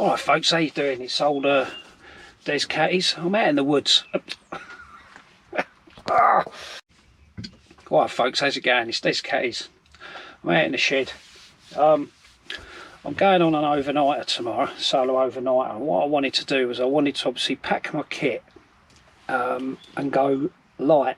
Alright folks, how you doing? It's old Des Cattys. I'm out in the woods. Alright folks, how's it going? It's Des Cattys. I'm out in the shed. I'm going on an overnighter tomorrow, solo overnighter. And what I wanted to do was I wanted to obviously pack my kit and go light.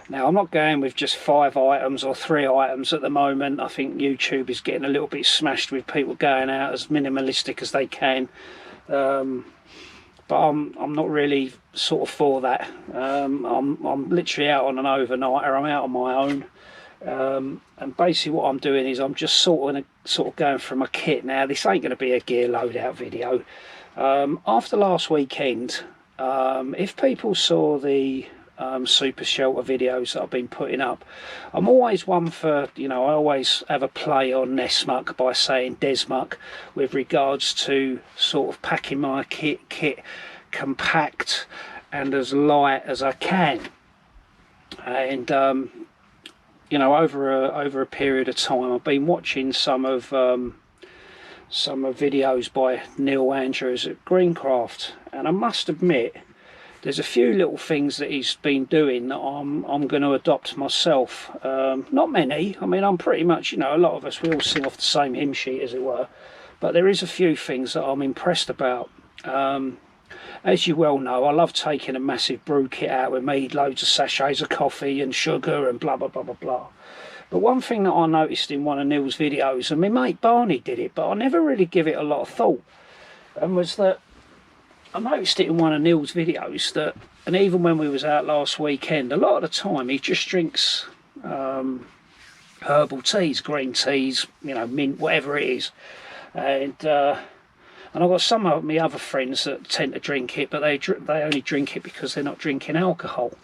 Now I'm not going with just 5 items or 3 items at the moment. I think YouTube is getting a little bit smashed with people going out as minimalistic as they can. But I'm not really sort of for that. I'm literally out on an overnighter. I'm out on my own. And basically what I'm doing is I'm just sort of going through my kit. Now this ain't going to be a gear loadout video. After last weekend, if people saw the super shelter videos that I've been putting up, I'm always one for, you know, I always have a play on Nesmuck by saying Desmuck with regards to sort of packing my kit compact and as light as I can. And you know, over a period of time I've been watching some of videos by Neil Andrews at Greencraft, and I must admit there's a few little things that he's been doing that I'm going to adopt myself. Not many. I mean, I'm pretty much, you know, a lot of us, we all sing off the same hymn sheet, as it were. But there is a few things that I'm impressed about. As you well know, I love taking a massive brew kit out with me, loads of sachets of coffee and sugar and blah, blah, blah, blah, blah. But one thing that I noticed in one of Neil's videos, and my mate Barney did it, but I never really give it a lot of thought, and was that I noticed it in one of Neil's videos that, and even when we was out last weekend, a lot of the time he just drinks herbal teas, green teas, you know, mint, whatever it is. And I've got some of my other friends that tend to drink it, but they only drink it because they're not drinking alcohol.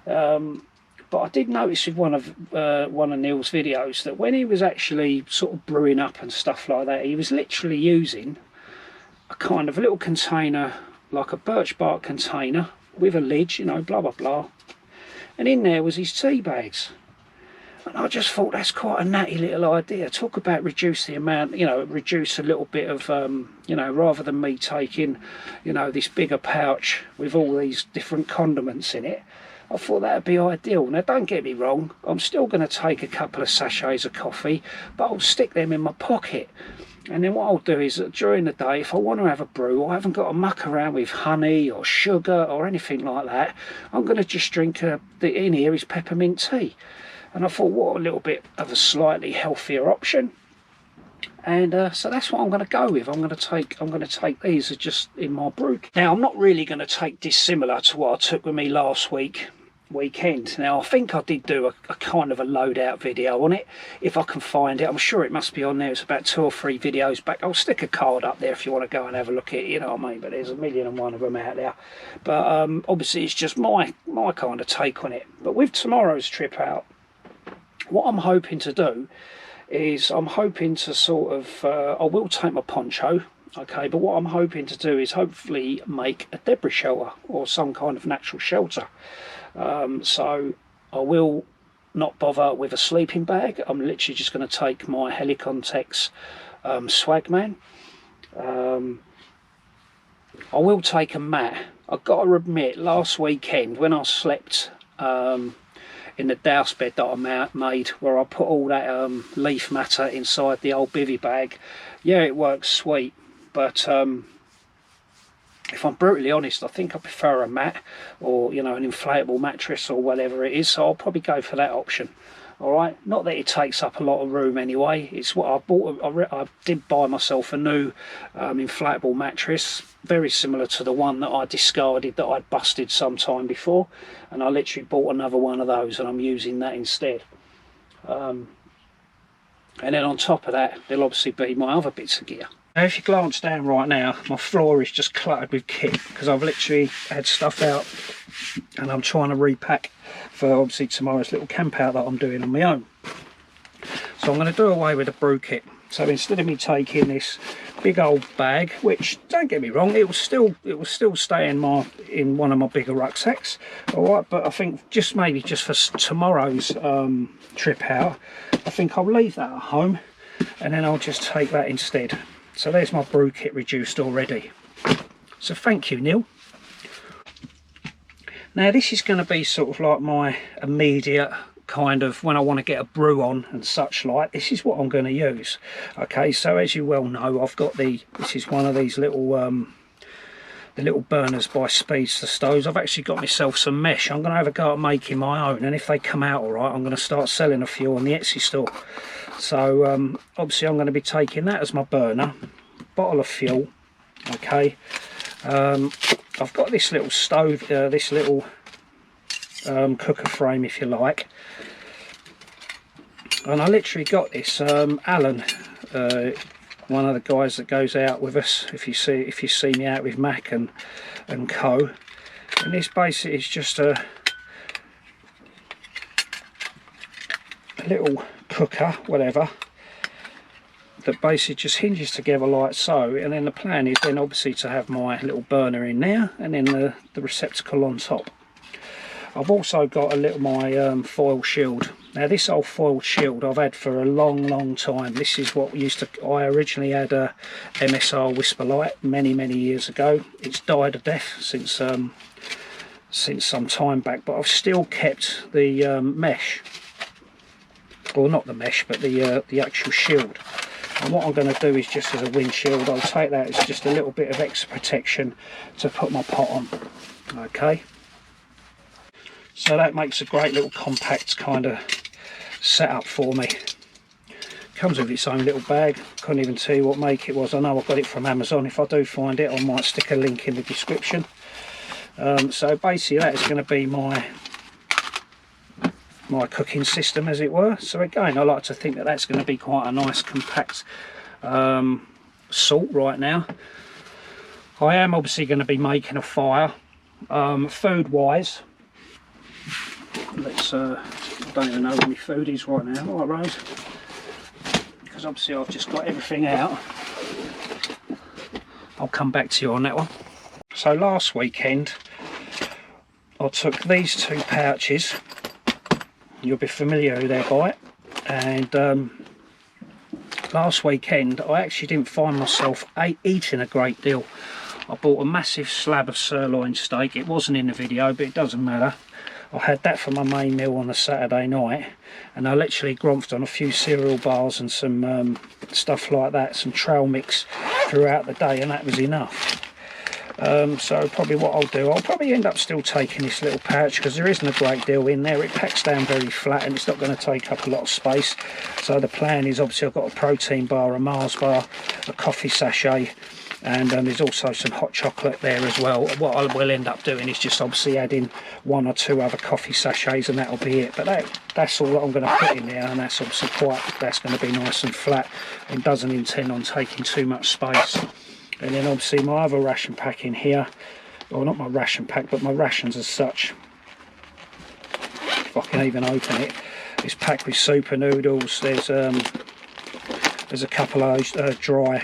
But I did notice with one of Neil's videos that when he was actually sort of brewing up and stuff like that, he was literally using a kind of a little container, like a birch bark container with a lid, you know, blah blah blah, and in there was his tea bags. And I just thought that's quite a natty little idea. Talk about reduce the amount, you know, reduce a little bit of you know, rather than me taking, you know, this bigger pouch with all these different condiments in it, I thought that'd be ideal. Now don't get me wrong, I'm still going to take a couple of sachets of coffee, but I'll stick them in my pocket. And then what I'll do is that during the day, if I want to have a brew, I haven't got to muck around with honey or sugar or anything like that. I'm going to just drink in here is peppermint tea. And I thought, what a little bit of a slightly healthier option. And so that's what I'm going to go with. I'm going to take these as just in my brew. Now I'm not really going to take dissimilar to what I took with me last weekend. Now I think I did do a kind of a loadout video on it, if I can find it. I'm sure it must be on there. It's about 2 or 3 videos back. I'll stick a card up there if you want to go and have a look at it, you know what I mean. But there's 1,000,001 of them out there. But obviously it's just my kind of take on it. But with tomorrow's trip out, what I'm hoping to do is I'm hoping to sort of I will take my poncho, okay, but what I'm hoping to do is hopefully make a debris shelter or some kind of natural shelter. So I will not bother with a sleeping bag. I'm literally just going to take my Helicontex Swagman. I will take a mat. I've got to admit, last weekend when I slept in the douse bed that I made, where I put all that leaf matter inside the old bivvy bag, yeah, it works sweet, but if I'm brutally honest, I think I prefer a mat, or, you know, an inflatable mattress or whatever it is, so I'll probably go for that option. All right, not that it takes up a lot of room anyway. It's what I bought. I did buy myself a new inflatable mattress, very similar to the one that I discarded that I'd busted sometime before, and I literally bought another one of those, and I'm using that instead. And then on top of that, there'll obviously be my other bits of gear. Now, if you glance down right now, my floor is just cluttered with kit because I've literally had stuff out, and I'm trying to repack for obviously tomorrow's little camp out that I'm doing on my own. So I'm going to do away with the brew kit. So instead of me taking this big old bag, which, don't get me wrong, it will still stay in one of my bigger rucksacks, all right, but I think maybe just for tomorrow's trip out, I think I'll leave that at home, and then I'll just take that instead. So there's my brew kit reduced already. So thank you, Neil. Now this is going to be sort of like my immediate kind of when I want to get a brew on and such like. This is what I'm going to use. Okay, so as you well know, I've got this is one of these little the little burners by Speedster stoves. I've actually got myself some mesh. I'm going to have a go at making my own, and if they come out all right, I'm going to start selling a few on the Etsy store. So obviously I'm going to be taking that as my burner, bottle of fuel. Okay, I've got this little stove, this little cooker frame, if you like, and I literally got this. Alan, one of the guys that goes out with us, if you see me out with Mac and Co, and this basically is just a little cooker, whatever, that basically just hinges together like so, and then the plan is then obviously to have my little burner in there and then the receptacle on top. I've also got my foil shield. Now this old foil shield I've had for a long time. This is what I originally had a MSR Whisper Light many years ago. It's died a death since some time back, but I've still kept the mesh, or not the mesh, but the actual shield. And what I'm going to do is, just as a windshield, I'll take that as just a little bit of extra protection to put my pot on. Okay, so that makes a great little compact kind of setup for me. Comes with its own little bag. Couldn't even tell you what make it was. I know I got it from Amazon. If I do find it, I might stick a link in the description. So basically that is going to be my cooking system, as it were. So again, I like to think that that's going to be quite a nice compact salt right now. I am obviously going to be making a fire. Food wise, let's I don't even know where my food is right now. All right, Rose, because obviously I've just got everything out. I'll come back to you on that one. So last weekend I took these two pouches. You'll be familiar thereby, and last weekend I actually didn't find myself eating a great deal. I bought a massive slab of sirloin steak. It wasn't in the video, but it doesn't matter. I had that for my main meal on a Saturday night, and I literally gromped on a few cereal bars and some stuff like that, some trail mix throughout the day, and that was enough. So probably what I'll do, I'll probably end up still taking this little pouch, because there isn't a great deal in there. It packs down very flat and it's not going to take up a lot of space. So the plan is, obviously I've got a protein bar, a Mars bar, a coffee sachet, and there's also some hot chocolate there as well. What I will end up doing is just obviously adding 1 or 2 other coffee sachets, and that'll be it. But that's all that I'm going to put in there, and that's obviously that's going to be nice and flat and doesn't intend on taking too much space. And then obviously my other ration pack in here, well, not my ration pack, but my rations as such, if I can even open it, it's packed with super noodles. There's a couple of dry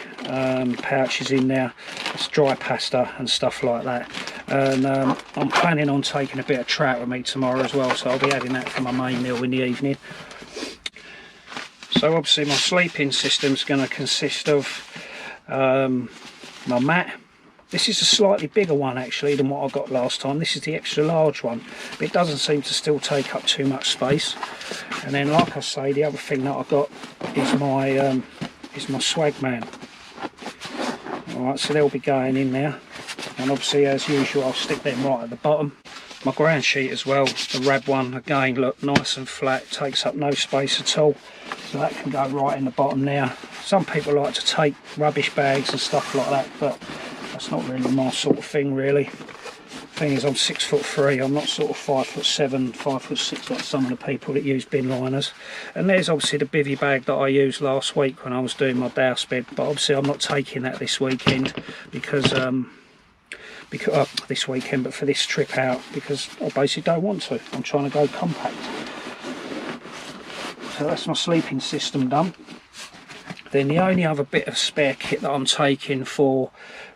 pouches in there. It's dry pasta and stuff like that. And I'm planning on taking a bit of trout with me tomorrow as well, so I'll be having that for my main meal in the evening. So obviously my sleeping system's going to consist of my mat. This is a slightly bigger one actually than what I got last time. This is the extra large one, but it doesn't seem to still take up too much space. And then, like I say, the other thing that I got is my swag man. Alright, so they'll be going in there, and obviously as usual I'll stick them right at the bottom. My ground sheet as well, the Rab one, again, look, nice and flat, takes up no space at all, so that can go right in the bottom there. Some people like to take rubbish bags and stuff like that, but that's not really my sort of thing really. Thing is, I'm 6'3", I'm not sort of 5'7", 5'6", like some of the people that use bin liners. And there's obviously the bivvy bag that I used last week when I was doing my douse bed, but obviously I'm not taking that this weekend because this weekend, but for this trip out, because I basically don't want to. I'm trying to go compact. So that's my sleeping system done. Then the only other bit of spare kit that I'm taking for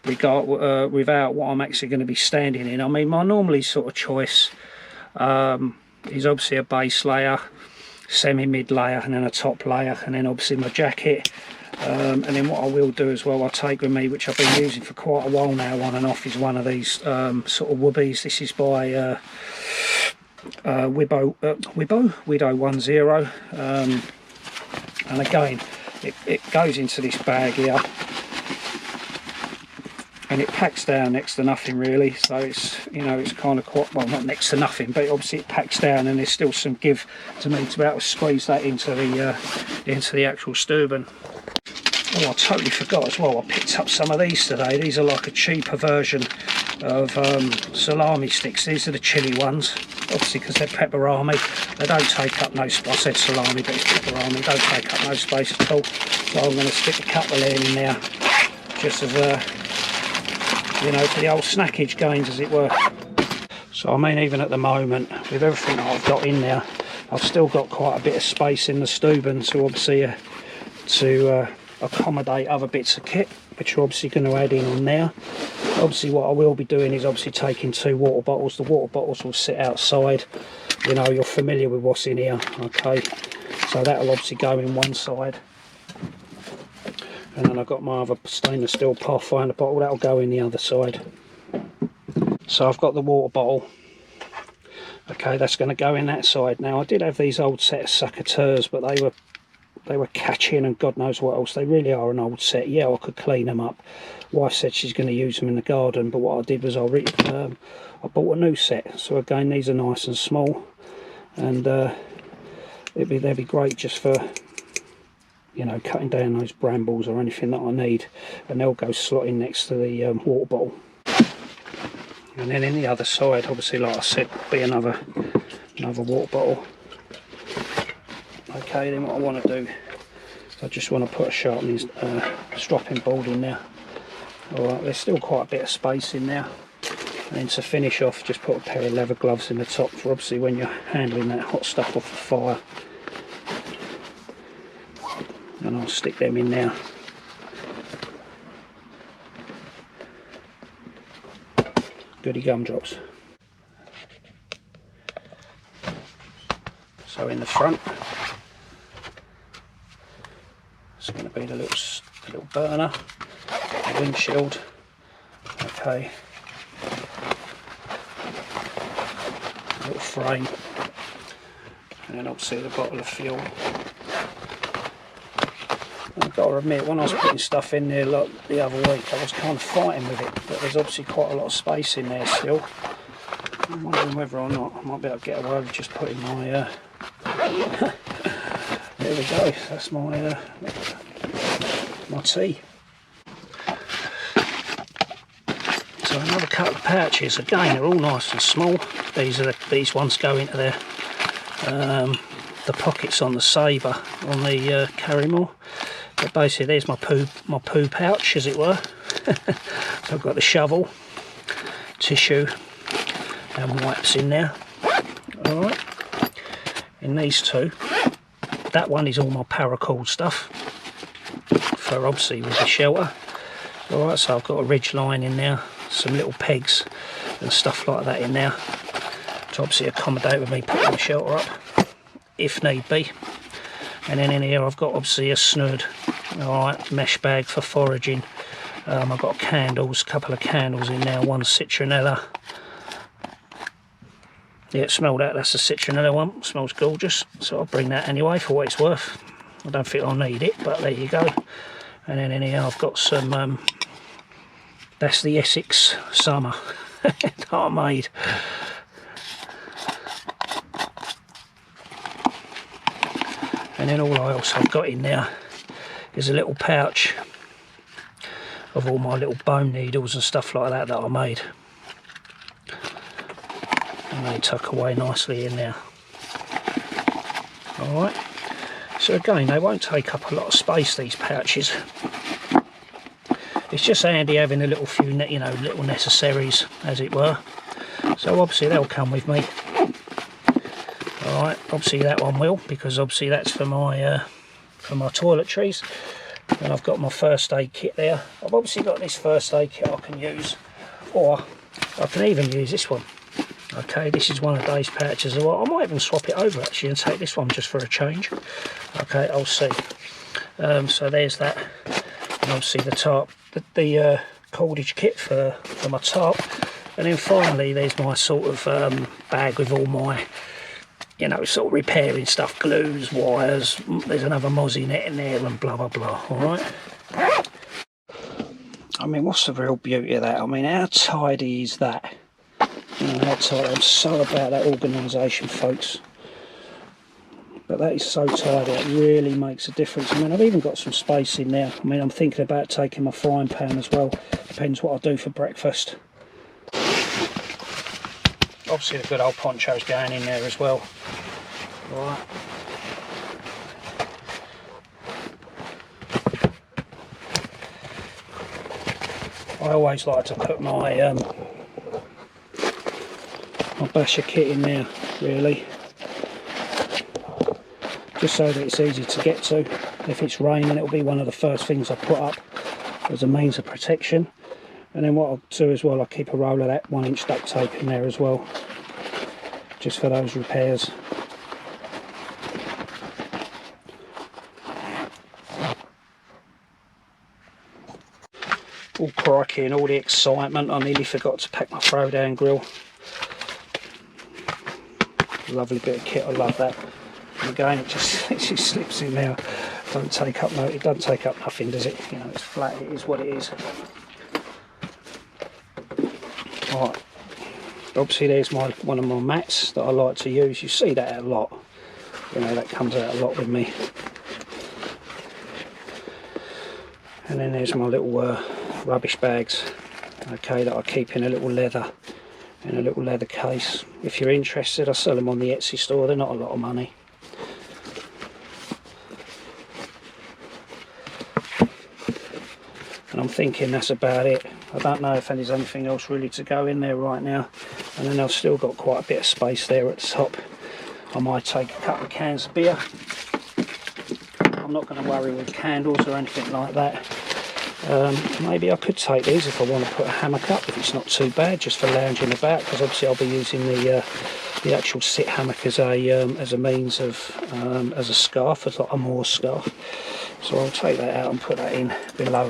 without what I'm actually going to be standing in, I mean, my normally sort of choice is obviously a base layer, semi-mid layer, and then a top layer, and then obviously my jacket, And then what I will do as well, I'll take with me, which I've been using for quite a while now, on and off, is one of these sort of woobies. This is by Widow 10. And again, it goes into this bag here, and it packs down next to nothing really. So it's, you know, it's kind of quite, well, not next to nothing, but obviously it packs down, and there's still some give to me to be able to squeeze that into the actual Stubben. Oh, I totally forgot as well, I picked up some of these today. These are like a cheaper version of salami sticks. These are the chili ones, obviously, because they're pepperami. They don't take up no space. I said salami, but it's pepperami. They don't take up no space at all. So I'm going to stick a couple in there, just as you know, for the old snackage gains, as it were. So I mean, even at the moment, with everything that I've got in there, I've still got quite a bit of space in the Stubben to obviously accommodate other bits of kit, which we're obviously going to add in on there. Obviously what I will be doing is obviously taking 2 water bottles. The water bottles will sit outside. You know, you're familiar with what's in here, okay? So that'll obviously go in one side. And then I've got my other stainless steel Pathfinder bottle, that'll go in the other side. So I've got the water bottle. Okay, that's going to go in that side. Now I did have these old set of suckateurs, but they were catching and God knows what else. They really are an old set. Yeah, I could clean them up. Wife said she's going to use them in the garden, but what I did was I bought a new set. So again, these are nice and small, and they'd be great just for, you know, cutting down those brambles or anything that I need, and they'll go slotting next to the water bottle. And then in the other side, obviously, like I said, be another water bottle. Okay, then what I want to do is I just want to put a sharpening stropping board in there. Alright, there's still quite a bit of space in there. And then to finish off, just put a pair of leather gloves in the top for obviously when you're handling that hot stuff off the fire. And I'll stick them in there. Goody gumdrops. So in the front, it's going to be the little burner, the windshield, okay, little frame, and then obviously the bottle of fuel. I've got to admit, when I was putting stuff in there like the other week, I was kind of fighting with it, but there's obviously quite a lot of space in there still. I'm wondering whether or not I might be able to get away with just putting my there we go, that's my tea. So another couple of pouches, again they're all nice and small. These ones go into the pockets on the Sabre on the Carrymore. But basically there's my poo pouch, as it were. So I've got the shovel, tissue and wipes in there. Alright, in these two, that one is all my paracord stuff for obviously with the shelter. Alright, so I've got a ridge line in there, some little pegs and stuff like that in there to obviously accommodate with me putting the shelter up if need be. And then in here I've got obviously a snood, alright, mesh bag for foraging. I've got candles, a couple of candles in there, one citronella. Yeah, smell that, that's a citronella one, smells gorgeous. So I'll bring that anyway for what it's worth. I don't think I'll need it, but there you go. And then in here I've got some, that's the Essex Summer that I made. And then all else I've got in there is a little pouch of all my little bone needles and stuff like that I made. And they tuck away nicely in there. Alright, so again, they won't take up a lot of space, these pouches. It's just handy having a little few, you know, little necessaries, as it were. So obviously they'll come with me. Alright, obviously that one will, because obviously that's for my toiletries. And I've got my first aid kit there. I've obviously got this first aid kit I can use, or I can even use this one. Okay, this is one of Dave's pouches as well. I might even swap it over actually and take this one just for a change. Okay, I'll see. So there's that, and obviously the tarp, the cordage kit for my tarp. And then finally there's my sort of bag with all my, you know, sort of repairing stuff, glues, wires. There's another mozzie net in there and blah blah blah. Alright, I mean, what's the real beauty of that? I mean, how tidy is that? You know, how tidy. I'm so about that organisation, folks. But that is so tidy, it really makes a difference. I mean, I've even got some space in there. I mean, I'm thinking about taking my frying pan as well. Depends what I do for breakfast. Obviously the good old poncho's going in there as well. Right. I always like to put my my basher kit in there, really. Just so that it's easy to get to. If it's raining, it'll be one of the first things I put up as a means of protection. And then what I'll do as well, I'll keep a roll of that 1-inch duct tape in there as well, just for those repairs. All crikey, and all the excitement, I nearly forgot to pack my throwdown grill. Lovely bit of kit, I love that. And again, it just slips in there. Don't take up it doesn't take up nothing, does it? You know, it's flat, it is what it is. Right. Obviously there's one of my mats that I like to use. You see that a lot. You know, that comes out a lot with me. And then there's my little rubbish bags, okay, that I keep in a little leather case. If you're interested, I sell them on the Etsy store. They're not a lot of money. And I'm thinking that's about it. I don't know if there's anything else really to go in there right now. And then I've still got quite a bit of space there at the top. I might take a couple of cans of beer. I'm not going to worry with candles or anything like that. Maybe I could take these if I want to put a hammock up, if it's not too bad, just for lounging about, because obviously I'll be using the actual sit hammock as a means of as a scarf, as like a Moore scarf. So I'll take that out and put that in below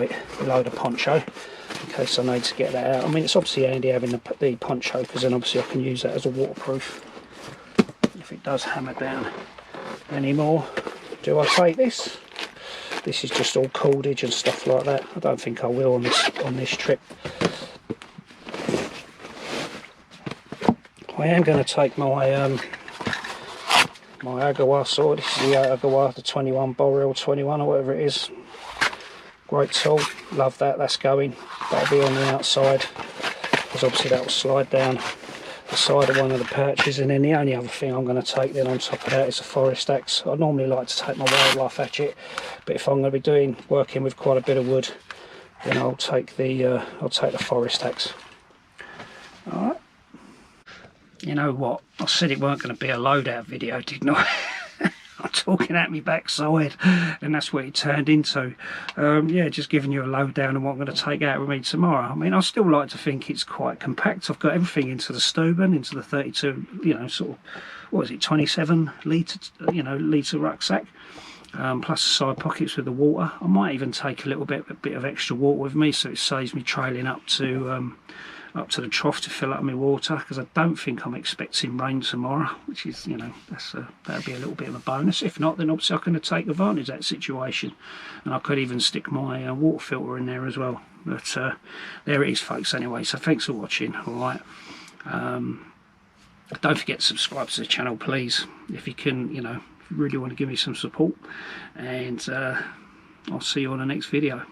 the poncho, in case I need to get that out. I mean, it's obviously handy having the poncho, because then obviously I can use that as a waterproof if it does hammer down anymore. Do I take this? This is just all cordage and stuff like that. I don't think I will on this trip. I am going to take my my Agawa saw. This is the Agawa, the 21 Boreal 21 or whatever it is. Great tool, love that. That's going. That'll be on the outside, because obviously that will slide down the side of one of the pouches. And then the only other thing I'm going to take then on top of that is a forest axe. I normally like to take my wildlife hatchet, but if I'm going to be working with quite a bit of wood, then I'll take the forest axe. All right. You know what? I said it weren't going to be a loadout video, didn't I? I'm talking at me backside, and that's what it turned into. Yeah, just giving you a lowdown on what I'm going to take out with me tomorrow. I mean, I still like to think it's quite compact. I've got everything into the Stubben, into the 32, you know, sort of, what is it, 27 litre, you know, litre rucksack. Plus the side pockets with the water. I might even take a bit of extra water with me, so it saves me trailing up to the trough to fill up my water, because I don't think I'm expecting rain tomorrow, which is, you know, that'd be a little bit of a bonus. If not, then obviously I can take advantage of that situation, and I could even stick my water filter in there as well. But there it is, folks. Anyway, so thanks for watching. All right, don't forget to subscribe to the channel, please, if you can. You know, if you really want to give me some support, and I'll see you on the next video.